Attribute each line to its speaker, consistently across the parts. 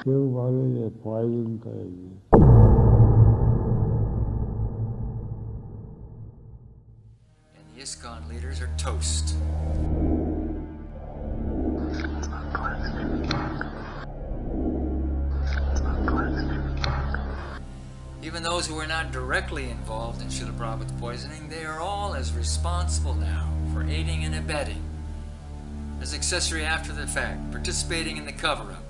Speaker 1: क्यों बोले ये पॉइजन करेगी?
Speaker 2: And the ISKCON leaders are toast. Even those who were not directly involved in Srila Prabhupada's poisoning, they are all as responsible now for aiding and abetting, as accessory after the fact, participating in the cover-up.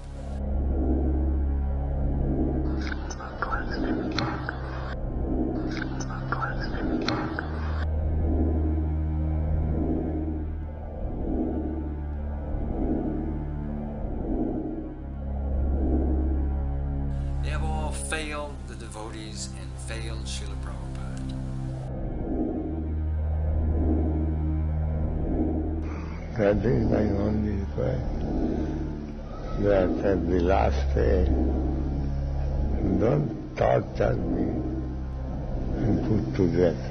Speaker 2: They have all failed the devotees and failed Srila Prabhupada.
Speaker 1: I think I only way that at the last day, don't torture me and put to death.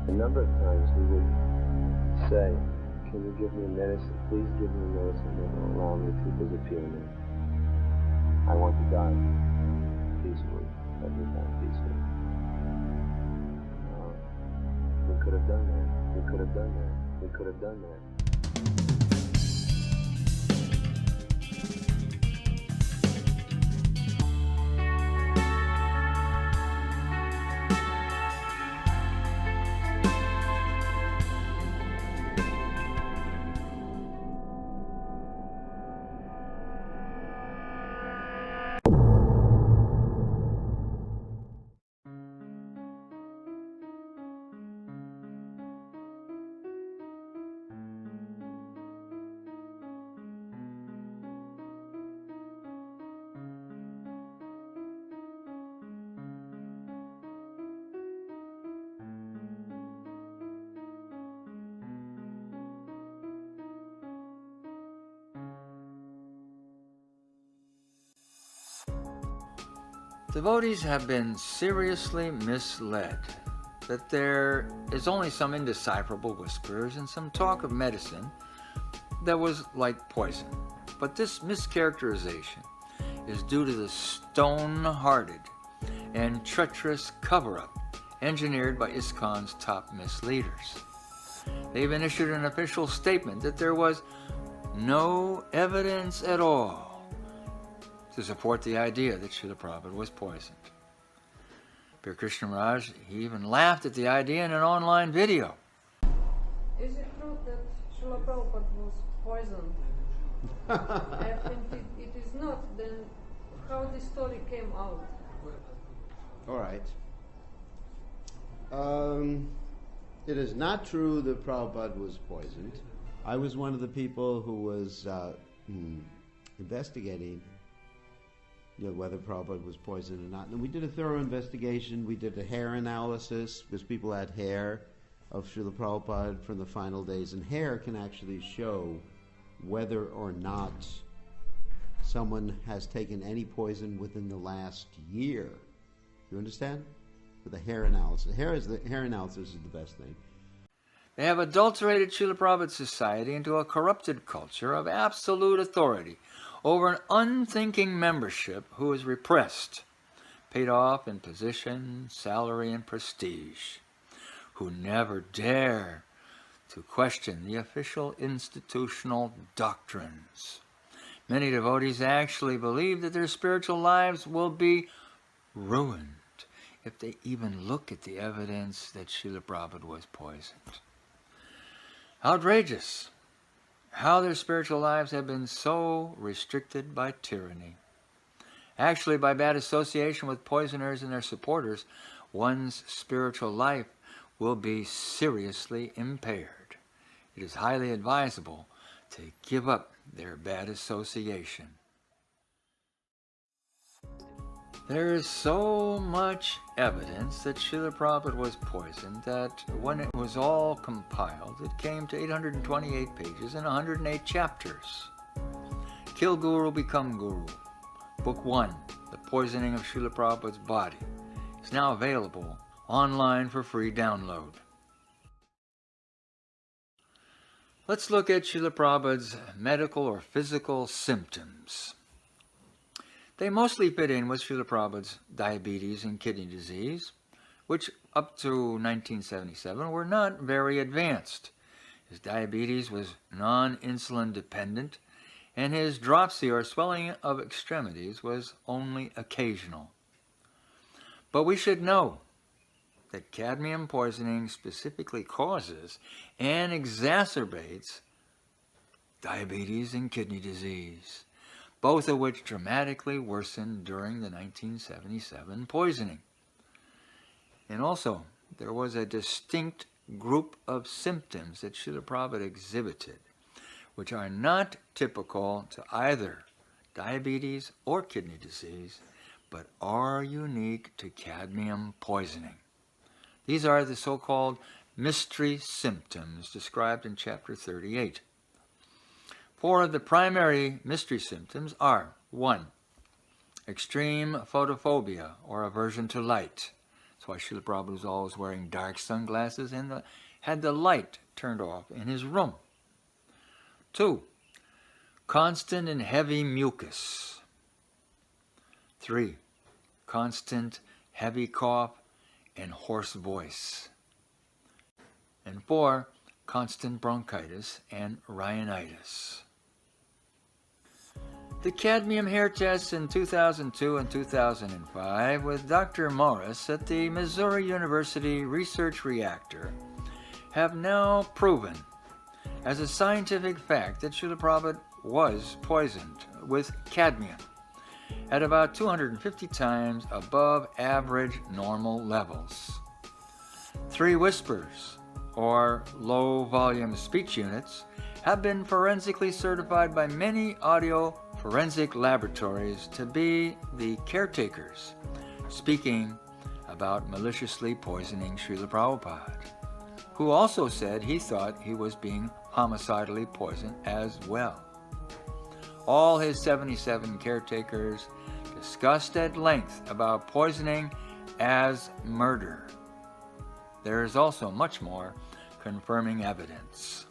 Speaker 3: A number of times he would say, "Can you give me medicine? Please give me medicine that will allow me to disappear now. I want to die peacefully. Let me die peacefully." We could have done that. We could have done that. We could have done that.
Speaker 2: Devotees have been seriously misled that there is only some indecipherable whispers and some talk of medicine that was like poison. But this mischaracterization is due to the stone-hearted and treacherous cover-up engineered by ISKCON's top misleaders. They even issued an official statement that there was no evidence at all to support the idea that Srila Prabhupada was poisoned. Pir Krishna Maharaj, he even laughed at the idea in an online video.
Speaker 4: Is it true that Srila Prabhupada was poisoned? I think it is not. Then how the story came out?
Speaker 5: All right. It is not true that Prabhupada was poisoned. I was one of the people who was investigating whether Prabhupada was poisoned or not. And we did a thorough investigation. We did a hair analysis because people had hair of Srila Prabhupada from the final days. And hair can actually show whether or not someone has taken any poison within the last year. You understand? With a hair analysis. Hair analysis is the best thing.
Speaker 2: They have adulterated Srila Prabhupada's society into a corrupted culture of absolute authority over an unthinking membership who is repressed, paid off in position, salary, and prestige, who never dare to question the official institutional doctrines. Many devotees actually believe that their spiritual lives will be ruined if they even look at the evidence that Srila Prabhupada was poisoned. Outrageous how their spiritual lives have been so restricted by tyranny. Actually, by bad association with poisoners and their supporters, one's spiritual life will be seriously impaired. It is highly advisable to give up their bad association. There is so much evidence that Srila Prabhupada was poisoned that when it was all compiled, it came to 828 pages and 108 chapters. Kill Guru, Become Guru, Book 1, The Poisoning of Srila Prabhupada's Body, is now available online for free download. Let's look at Srila Prabhupada's medical or physical symptoms. They mostly fit in with Srila Prabhupada's diabetes and kidney disease, which up to 1977 were not very advanced. His diabetes was non-insulin dependent, and his dropsy or swelling of extremities was only occasional. But we should know that cadmium poisoning specifically causes and exacerbates diabetes and kidney disease, both of which dramatically worsened during the 1977 poisoning. And also, there was a distinct group of symptoms that Srila Prabhupada exhibited, which are not typical to either diabetes or kidney disease, but are unique to cadmium poisoning. These are the so-called mystery symptoms described in chapter 38. Four of the primary mystery symptoms are: 1. Extreme photophobia or aversion to light. That's why Srila Prabhupada was always wearing dark sunglasses and had the light turned off in his room. 2. Constant and heavy mucus. 3. Constant heavy cough and hoarse voice. And 4. Constant bronchitis and rhinitis. The cadmium hair tests in 2002 and 2005 with Dr. Morris at the Missouri University Research Reactor have now proven as a scientific fact that Srila Prabhupada was poisoned with cadmium at about 250 times above average normal levels. 3 whispers, or low-volume speech units, have been forensically certified by many audio forensic laboratories to be the caretakers speaking about maliciously poisoning Srila Prabhupada, who also said he thought he was being homicidally poisoned as well. All his 77 caretakers discussed at length about poisoning as murder. There is also much more confirming evidence.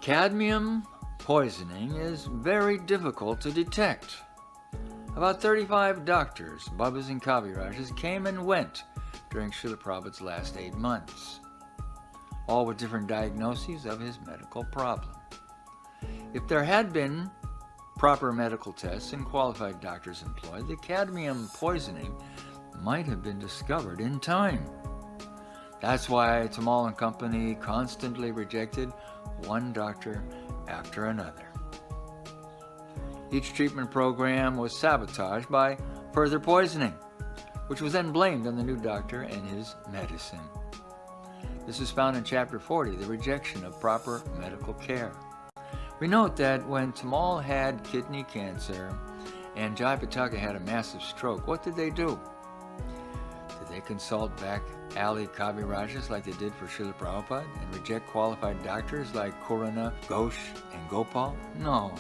Speaker 2: Cadmium poisoning is very difficult to detect. About 35 doctors, Babas and Kavirajas, came and went during Srila Prabhupada's last 8 months, all with different diagnoses of his medical problem. If there had been proper medical tests and qualified doctors employed, the cadmium poisoning might have been discovered in time. That's why Tamal and company constantly rejected one doctor after another. Each treatment program was sabotaged by further poisoning, which was then blamed on the new doctor and his medicine. This is found in chapter 40, the rejection of proper medical care. We note that when Tamal had kidney cancer and Jayapataka had a massive stroke, what did they do? Did they consult back alley Kavirajas like they did for Srila Prabhupada and reject qualified doctors like Kurana, Ghosh, and Gopal? No.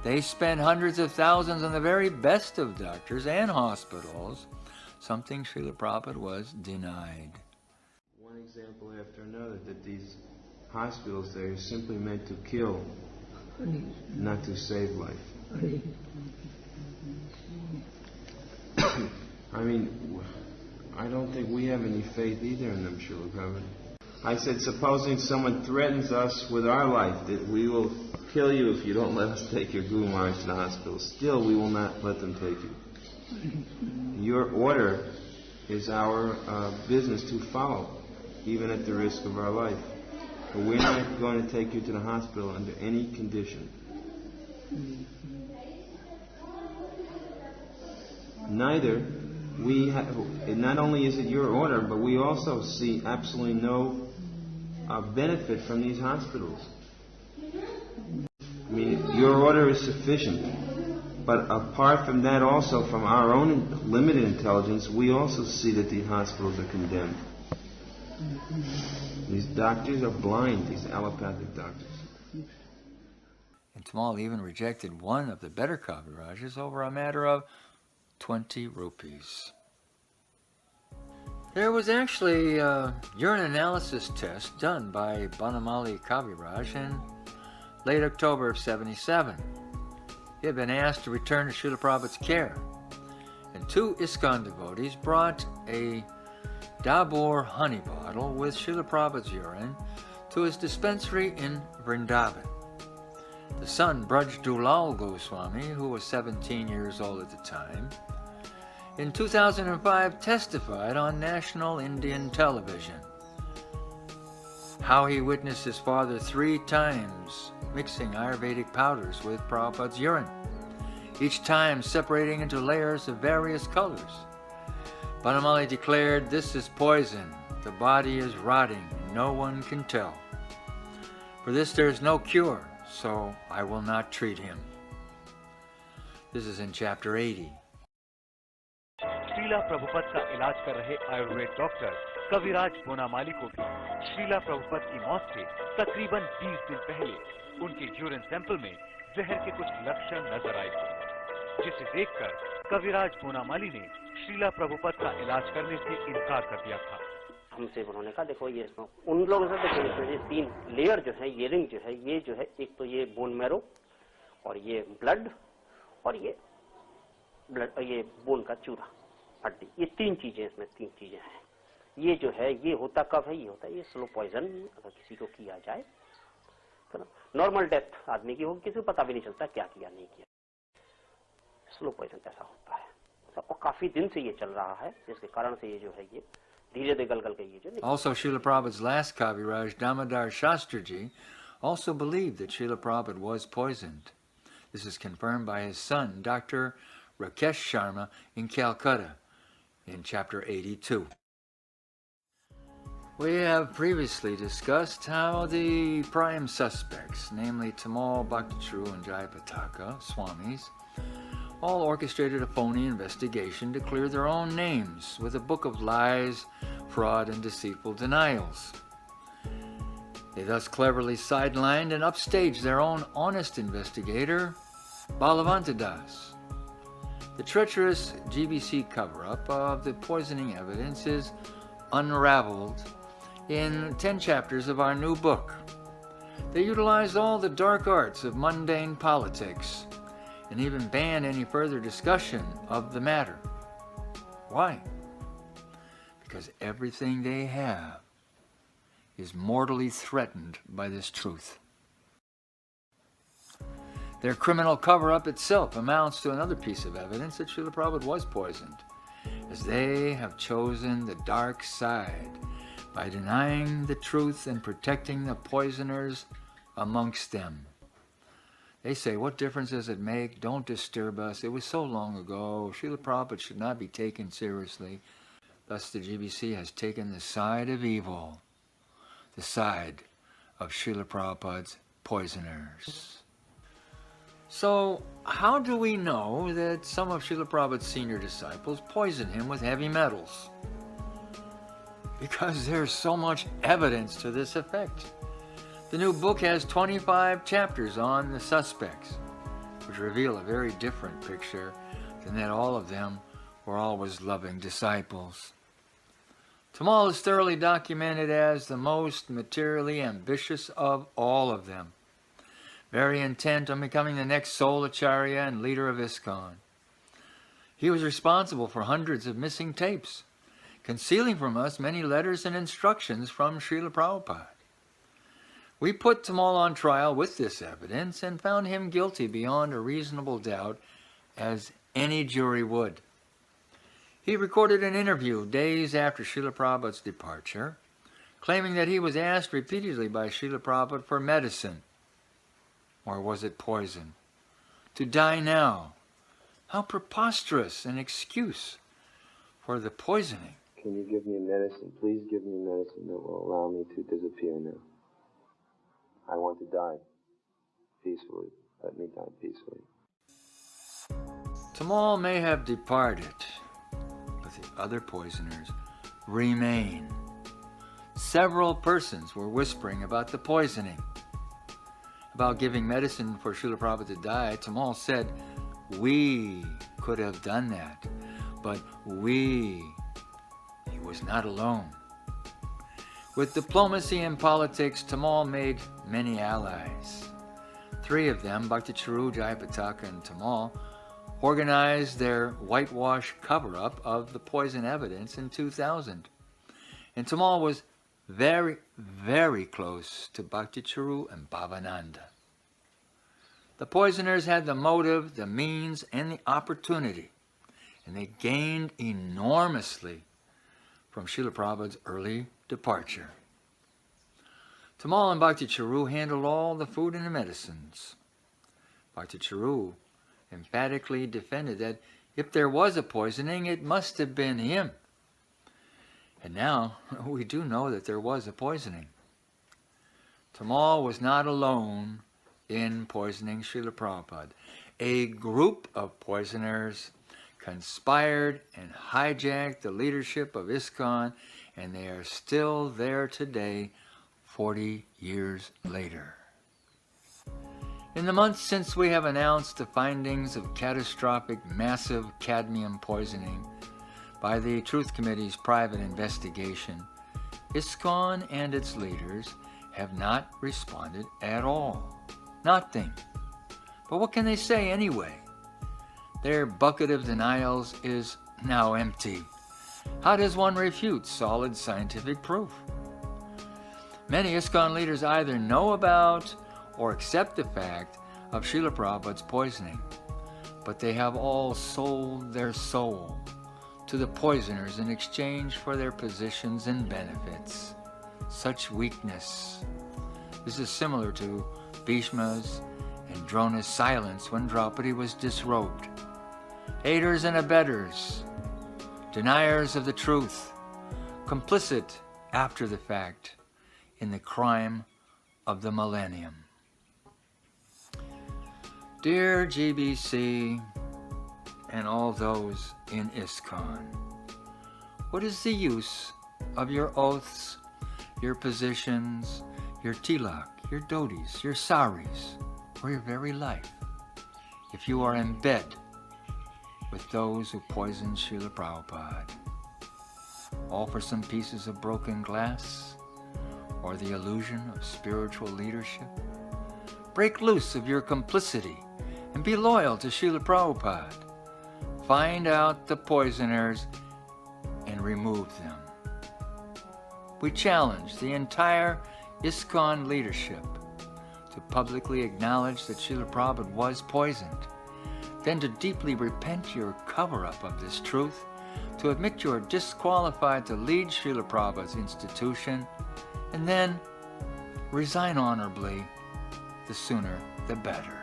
Speaker 2: They spent hundreds of thousands on the very best of doctors and hospitals, something Srila Prabhupada was denied.
Speaker 3: One example after another that these hospitals, they're simply meant to kill, not to save life. I mean, I don't think we have any faith either in them, Srila Prabhupada. I said, supposing someone threatens us with our life, that we will kill you if you don't let us take your Guru Maharaj to the hospital. Still, we will not let them take you. Your order is our business to follow, even at the risk of our life. But we're not going to take you to the hospital under any condition. Neither, not only is it your order, but we also see absolutely no benefit from these hospitals. I mean, your order is sufficient, but apart from that also, from our own limited intelligence, we also see that these hospitals are condemned. These doctors are blind, these allopathic doctors.
Speaker 2: And Tamal even rejected one of the better Kavirajas over a matter of 20 rupees. There was actually a urine analysis test done by Banamali Kaviraj in late October of '77. He had been asked to return to Srila Prabhupada's care, and 2 ISKCON devotees brought a Dabur honey bottle with Srila Prabhupada's urine to his dispensary in Vrindavan. The son, Braj Dulal Goswami, who was 17 years old at the time, in 2005 testified on national Indian television how he witnessed his father 3 times mixing Ayurvedic powders with Prabhupada's urine, each time separating into layers of various colors. Banamali declared, "This is poison. The body is rotting. No one can tell. For this there is no cure, so I will not treat him." This is in chapter 80.
Speaker 6: Srila Prabhupad का इलाज कर रहे Ayurveda doctor कविराज बोनामाली को भी श्रीला प्रभुपद की मौत से तकरीबन 20 दिन पहले उनके यूरिन सैंपल में जहर के कुछ लक्षण नजर आए थे, जिसे देखकर कविराज बोनामाली ने श्रीला प्रभुपद का इलाज करने से इनकार कर दिया था।
Speaker 7: हमसे उन्होंने कहा, देखो ये उन लोगों से देखो इसमें ये 3 लेयर जो है, ये रिंग जो है, ये जो है एक तो ये बोन मैरो और ये ब्लड और ये बोन का चूरा हड्डी, ये 3 चीजें इसमें 3 चीजें हैं। ये जो है ये होता कब है, ये होता है ये स्लो पॉइजन अगर किसी को किया जाए तो नॉर्मल डेथ आदमी की होगी, किसी को पता भी नहीं चलता क्या किया नहीं किया। स्लो पॉइजन ऐसा होता है और काफी दिन से ये चल रहा है, जिसके कारण से ये जो है ये धीरे धीरे गल के ये जो
Speaker 2: Also, Srila Prabhupada's last Kaviraj, Damodar Shastriji, also believed that Srila Prabhupada was poisoned. This is confirmed by his son, Dr. Rakesh Sharma, in Calcutta, in chapter 82. We have previously discussed how the prime suspects, namely Tamal Bhaktachru and Jayapataka Swamis, all orchestrated a phony investigation to clear their own names with a book of lies, fraud, and deceitful denials. They thus cleverly sidelined and upstaged their own honest investigator, Balavanta Das. The treacherous GBC cover-up of the poisoning evidence is unraveled in 10 chapters of our new book. They utilized all the dark arts of mundane politics and even banned any further discussion of the matter. Why? Because everything they have is mortally threatened by this truth. Their criminal cover-up itself amounts to another piece of evidence that Srila Prabhupada was poisoned, as they have chosen the dark side by denying the truth and protecting the poisoners amongst them. They say, what difference does it make? Don't disturb us. It was so long ago. Srila Prabhupada should not be taken seriously. Thus the GBC has taken the side of evil, the side of Srila Prabhupada's poisoners. So, how do we know that some of Srila Prabhupada's senior disciples poisoned him with heavy metals? Because there's so much evidence to this effect. The new book has 25 chapters on the suspects, which reveal a very different picture than that all of them were always loving disciples. Tamal is thoroughly documented as the most materially ambitious of all of them, very intent on becoming the next sole acharya and leader of ISKCON. He was responsible for hundreds of missing tapes, concealing from us many letters and instructions from Srila Prabhupada. We put Tamal on trial with this evidence and found him guilty beyond a reasonable doubt, as any jury would. He recorded an interview days after Srila Prabhupada's departure, claiming that he was asked repeatedly by Srila Prabhupada for medicine. Or was it poison? To die now. How preposterous an excuse for the poisoning.
Speaker 3: Can you give me medicine? Please give me medicine that will allow me to disappear now. I want to die peacefully. Let me die peacefully.
Speaker 2: Tamal may have departed, but the other poisoners remain. Several persons were whispering about the poisoning. About giving medicine for Srila Prabhupada to die, Tamal said, "We could have done that, but we," he was not alone. With diplomacy and politics, Tamal made many allies. 3 of them, Bhakti Charu, Jayapataka, and Tamal, organized their whitewash cover-up of the poison evidence in 2000. And Tamal was very, very close to Bhakti Charu and Bhavananda. The poisoners had the motive, the means, and the opportunity, and they gained enormously from Srila Prabhupada's early departure. Tamal and Bhakti Charu handled all the food and the medicines. Bhakti Charu emphatically defended that if there was a poisoning, it must have been him. And now we do know that there was a poisoning. Tamal was not alone in poisoning Srila Prabhupada. A group of poisoners conspired and hijacked the leadership of ISKCON, and they are still there today, 40 years later. In the months since we have announced the findings of catastrophic, massive cadmium poisoning by the Truth Committee's private investigation, ISKCON and its leaders have not responded at all. Nothing. But what can they say anyway? Their bucket of denials is now empty. How does one refute solid scientific proof? Many ISKCON leaders either know about or accept the fact of Srila Prabhupada's poisoning, but they have all sold their soul to the poisoners in exchange for their positions and benefits. Such weakness. This is similar to Bhishma's and Drona's silence when Draupadi was disrobed. Haters and abettors, deniers of the truth, complicit after the fact in the crime of the millennium. Dear GBC and all those in ISKCON, what is the use of your oaths, your positions, your tilak, your dhotis, your saris, or your very life, if you are in bed with those who poisoned Srila Prabhupada? All for some pieces of broken glass or the illusion of spiritual leadership? Break loose of your complicity and be loyal to Srila Prabhupada. Find out the poisoners and remove them. We challenge the entire ISKCON leadership to publicly acknowledge that Srila Prabhupada was poisoned, then to deeply repent your cover-up of this truth, to admit you are disqualified to lead Srila Prabhupada's institution, and then resign honorably, the sooner the better.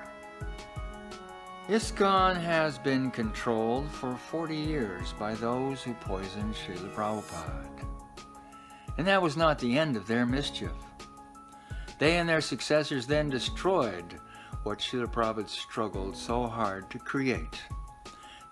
Speaker 2: ISKCON has been controlled for 40 years by those who poisoned Srila Prabhupada. And that was not the end of their mischief. They and their successors then destroyed what Srila Prabhupada struggled so hard to create.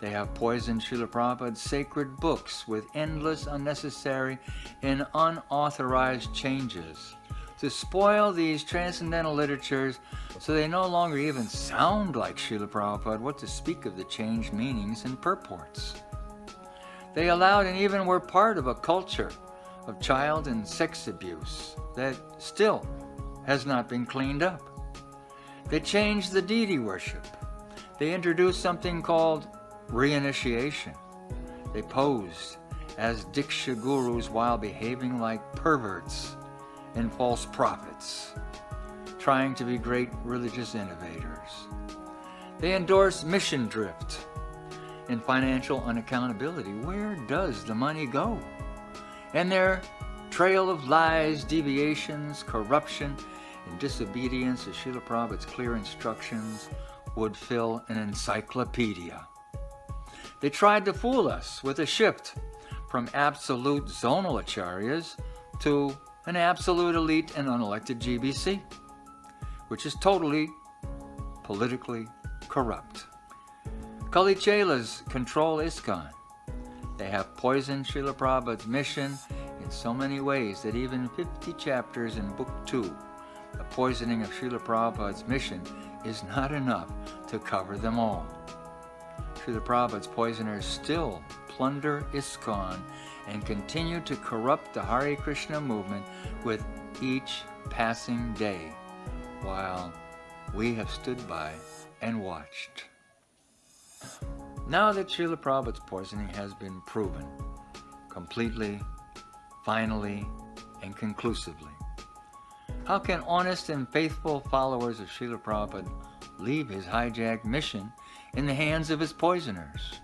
Speaker 2: They have poisoned Srila Prabhupada's sacred books with endless, unnecessary, and unauthorized changes to spoil these transcendental literatures so they no longer even sound like Srila Prabhupada, what to speak of the changed meanings and purports. They allowed and even were part of a culture of child and sex abuse that still has not been cleaned up. They changed the deity worship. They introduced something called reinitiation. They posed as Diksha gurus while behaving like perverts and false prophets, trying to be great religious innovators. They endorsed mission drift and financial unaccountability. Where does the money go? And their trail of lies, deviations, corruption, and disobedience to Srila Prabhupada's clear instructions would fill an encyclopedia. They tried to fool us with a shift from absolute zonal acharyas to an absolute elite and unelected GBC, which is totally politically corrupt. Kali Chelas control ISKCON. They have poisoned Srila Prabhupada's mission in so many ways that even 50 chapters in Book 2, the poisoning of Srila Prabhupada's mission, is not enough to cover them all. Srila Prabhupada's poisoners still plunder ISKCON and continue to corrupt the Hare Krishna movement with each passing day, while we have stood by and watched. Now that Srila Prabhupada's poisoning has been proven completely, finally, and conclusively, how can honest and faithful followers of Srila Prabhupada leave his hijacked mission in the hands of his poisoners?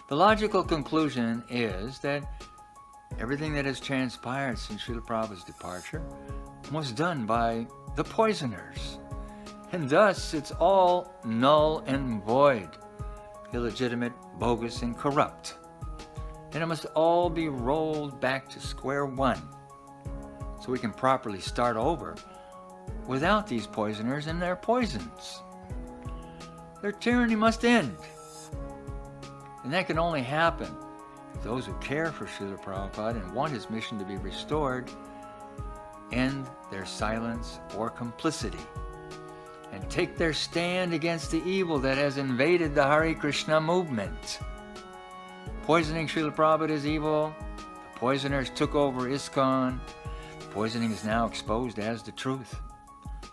Speaker 2: The logical conclusion is that everything that has transpired since Srila Prabhupada's departure was done by the poisoners, and thus it's all null and void, illegitimate, bogus, and corrupt, and it must all be rolled back to square one so we can properly start over without these poisoners and their poisons. Their tyranny must end, and that can only happen if those who care for Srila Prabhupada and want his mission to be restored end their silence or complicity and take their stand against the evil that has invaded the Hare Krishna movement. Poisoning Srila Prabhupada is evil. The poisoners took over ISKCON. The poisoning is now exposed as the truth.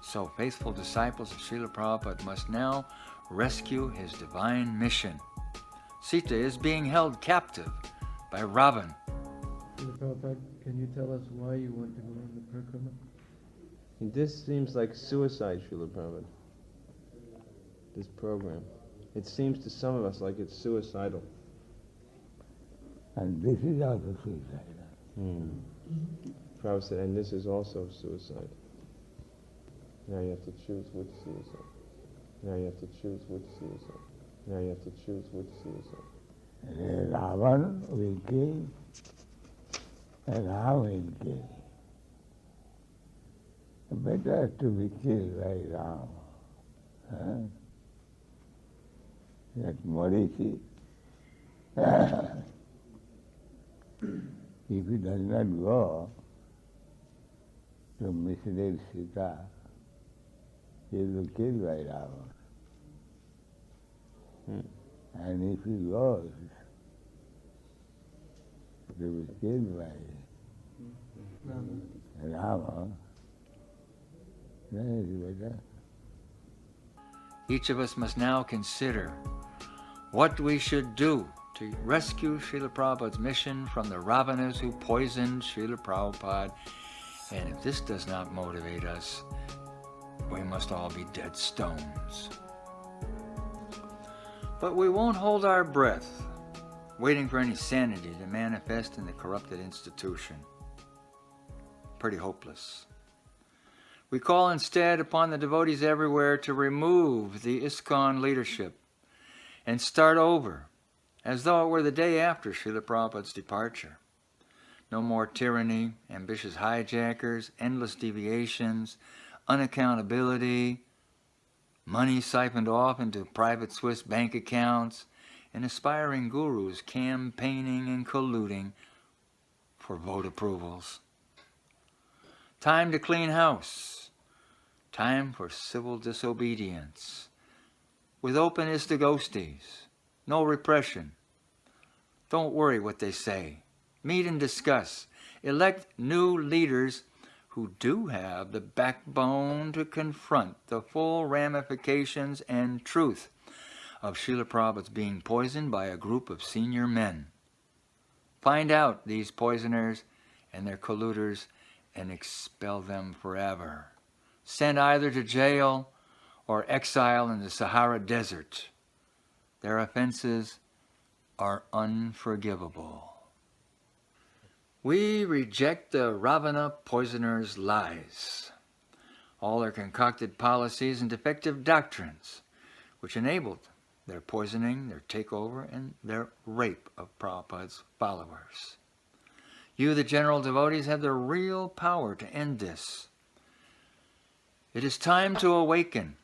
Speaker 2: So faithful disciples of Srila Prabhupada must now rescue his divine mission. Sita is being held captive by Ravan.
Speaker 8: Srila Prabhupada, can you tell us why you want to go on the Parikrama?
Speaker 3: This seems like suicide, Srila Prabhupada. This program. It seems to some of us like it's suicidal.
Speaker 1: And this is also suicide.
Speaker 3: Prabhupada said, and this is also suicide. Now you have to choose which suicide. Now you have to choose which suicide. Now you have to choose which suicide.
Speaker 1: Ravan will kill, and Ram will kill. Better to be killed by Ram. Huh? That Marichi, if he does not go to mislead Sita, he will be killed by Ram. And if he goes to be killed by Rama, then it is better.
Speaker 2: Each of us must now consider what we should do to rescue Srila Prabhupada's mission from the Ravanas who poisoned Srila Prabhupada. And if this does not motivate us, we must all be dead stones. But we won't hold our breath, waiting for any sanity to manifest in the corrupted institution. Pretty hopeless. We call instead upon the devotees everywhere to remove the ISKCON leadership and start over, as though it were the day after Srila Prabhupada's departure. No more tyranny, ambitious hijackers, endless deviations, unaccountability, money siphoned off into private Swiss bank accounts, and aspiring gurus campaigning and colluding for vote approvals. Time to clean house. Time for civil disobedience. With open ISKCON, no repression. Don't worry what they say. Meet and discuss. Elect new leaders who do have the backbone to confront the full ramifications and truth of Srila Prabhupada's being poisoned by a group of senior men. Find out these poisoners and their colluders and expel them forever. Sent either to jail or exile in the Sahara Desert. Their offenses are unforgivable. We reject the Ravana poisoners' lies, all their concocted policies and defective doctrines, which enabled their poisoning, their takeover, and their rape of Prabhupada's followers. You, the general devotees, have the real power to end this. It is time to awaken.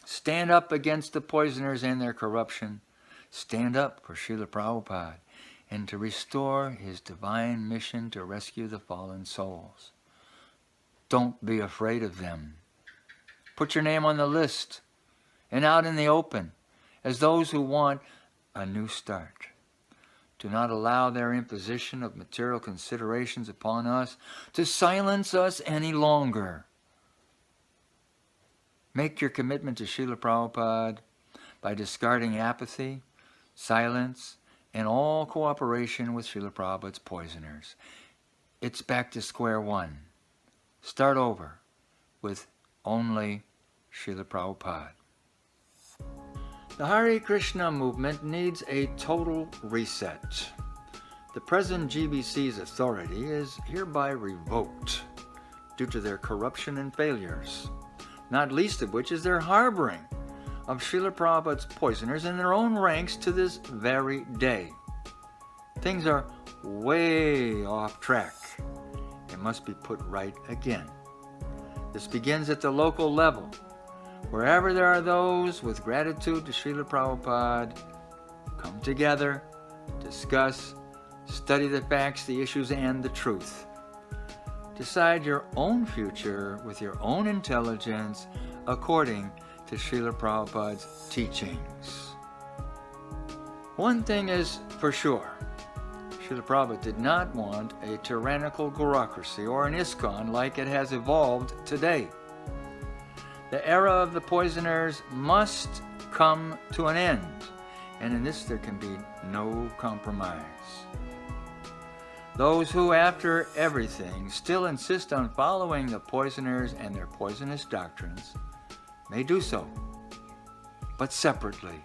Speaker 2: Stand up against the poisoners and their corruption. Stand up for Srila Prabhupada and to restore his divine mission to rescue the fallen souls. Don't be afraid of them. Put your name on the list and out in the open as those who want a new start. Do not allow their imposition of material considerations upon us to silence us any longer. Make your commitment to Srila Prabhupada by discarding apathy, silence, and all cooperation with Srila Prabhupada's poisoners. It's back to square one. Start over with only Srila Prabhupada. The Hare Krishna movement needs a total reset. The present GBC's authority is hereby revoked due to their corruption and failures, not least of which is their harboring of Srila Prabhupada's poisoners in their own ranks to this very day. Things are way off track and must be put right again. This begins at the local level. Wherever there are those with gratitude to Srila Prabhupada, come together, discuss, study the facts, the issues, and the truth. Decide your own future with your own intelligence according to Srila Prabhupada's teachings. One thing is for sure, Srila Prabhupada did not want a tyrannical bureaucracy or an ISKCON like it has evolved today. The era of the poisoners must come to an end, and in this there can be no compromise. Those who, after everything, still insist on following the poisoners and their poisonous doctrines may do so, but separately,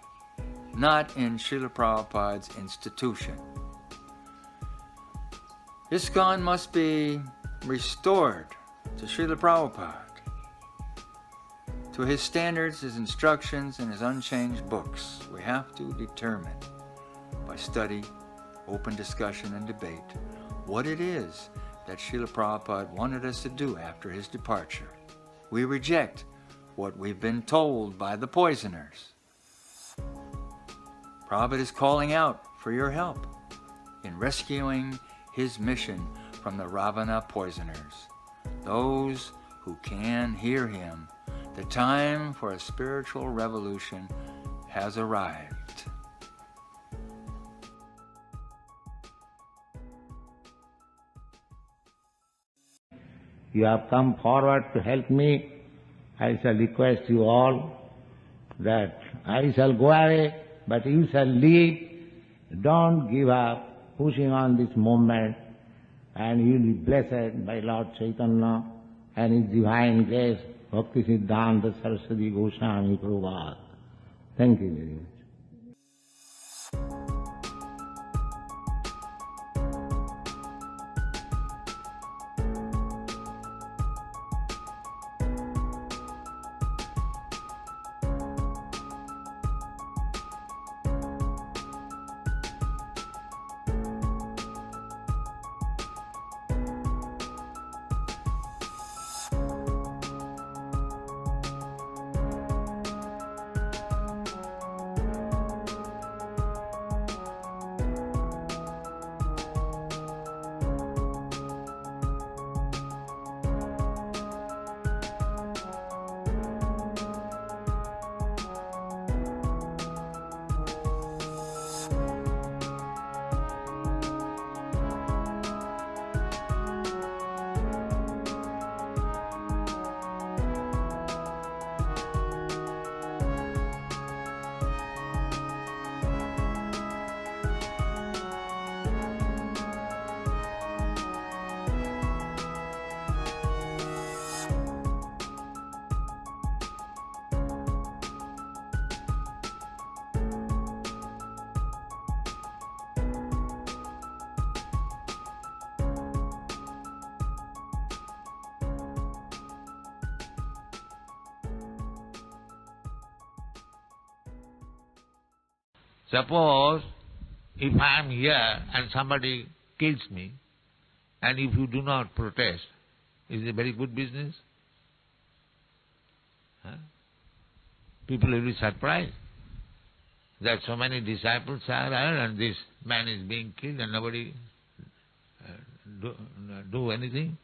Speaker 2: not in Srila Prabhupada's institution. ISKCON must be restored to Srila Prabhupada, to his standards, his instructions, and his unchanged books. We have to determine by study, open discussion, and debate what it is that Srila Prabhupada wanted us to do after his departure. We reject what we've been told by the poisoners. Prabhupada is calling out for your help in rescuing his mission from the Ravana poisoners. Those who can hear him, the time for a spiritual revolution has arrived.
Speaker 9: You have come forward to help me. I shall request you all that I shall go away, but you shall leave. Don't give up pushing on this movement, and you will be blessed by Lord Chaitanya and His divine grace, Bhakti Siddhanta Saraswati Goswami Prabhupada. Thank you very much.
Speaker 10: Suppose if I am here and somebody kills me, and if you do not protest, is it a very good business? Huh? People will be surprised that so many disciples are there and this man is being killed and nobody do anything.